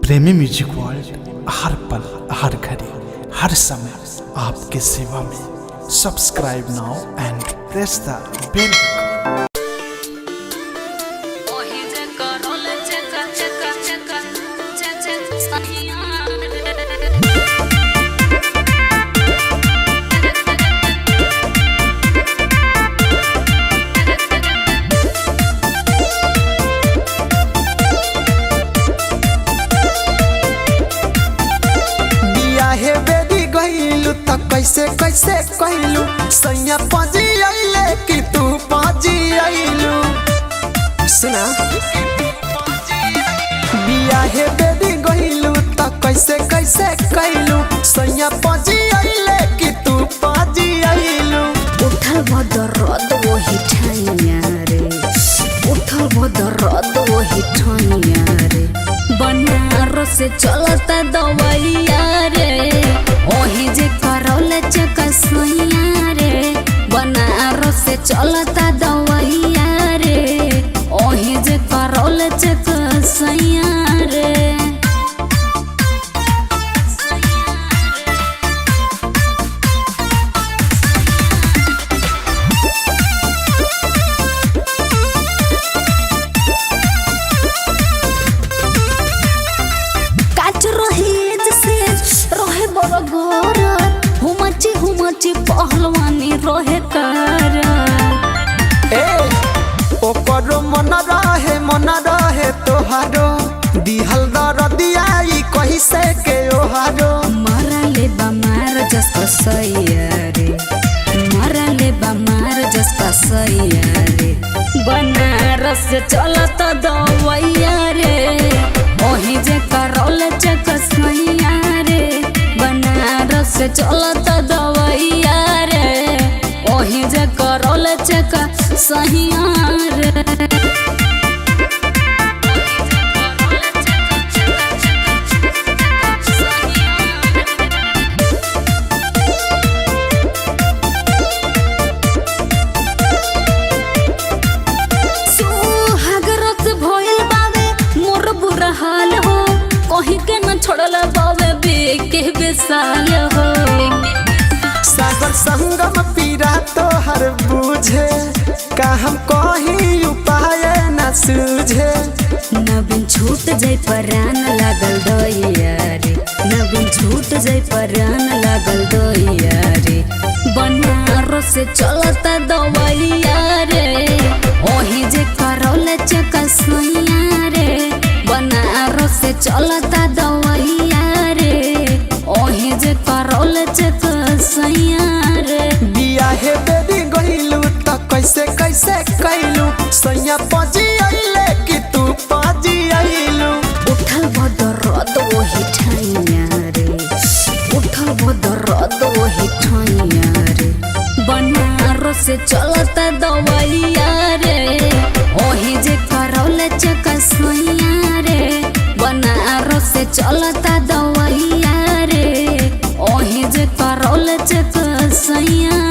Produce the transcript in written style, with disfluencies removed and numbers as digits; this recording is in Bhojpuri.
प्रेमी म्यूजिक वर्ल्ड हर पल हर घड़ी हर समय आपके सेवा में। सब्सक्राइब नाउ एंड प्रेस द बेल। कैसे कैसे कहलू सैया पाजी आइले कि तू पाजी आइलू। सुना बिया हे बेबी गइलू त कैसे कैसे कहलू सैया पाजी आइले कि तू पाजी आइलू। उठल भदरद वही ठाइया रे, उठल भदरद वही ठाइया रे। बनारस से चलता दवाइया रे, ओही जे करौले चकसैया रे। बनारस से चलता दवाइया रे, ओही जे करौले चकसैया रे। पहलवानी रहे कर ओकरो मन रहे तोहारो दिहल दरदियाई कहि से के ओहारो। मरले बमार जस कसैया रे, मरले बमार जस कसैया रे। बनारस से चलत दवैया रे, ओही जे करौले चकसैया रे। बनारस से चलत दवैया रे, ओही जे करौले चकसैया रे। कहीं के न छोड़ल बावे बेके बेसाल हो। सागर संगम पीरा तो हर बुझे का हम कहीं उपाय न सूझे। नबिन छूट जाय परान लागल दइया रे, नबिन छूट जाय परान लागल दइया रे। बनारस से चलता दवैया रे, ओही जे करौले चकसैया रे। बनारस से चलता दवैया रे, ओही जे करौले चकसैया रे। बिया हे बेबी गइलू त कैसे कैसे कहलू सैया पाजी आइले कि तू पाजी आइलू। उठल भदरद वही ठाइया रे, उठल भदरद वही ठाइया रे। बनारस से चलता दवैया रे, ओही जे करौले चकसैया रे। बनारस से चलता दवैया रे, ओही जे करौले चकसैया।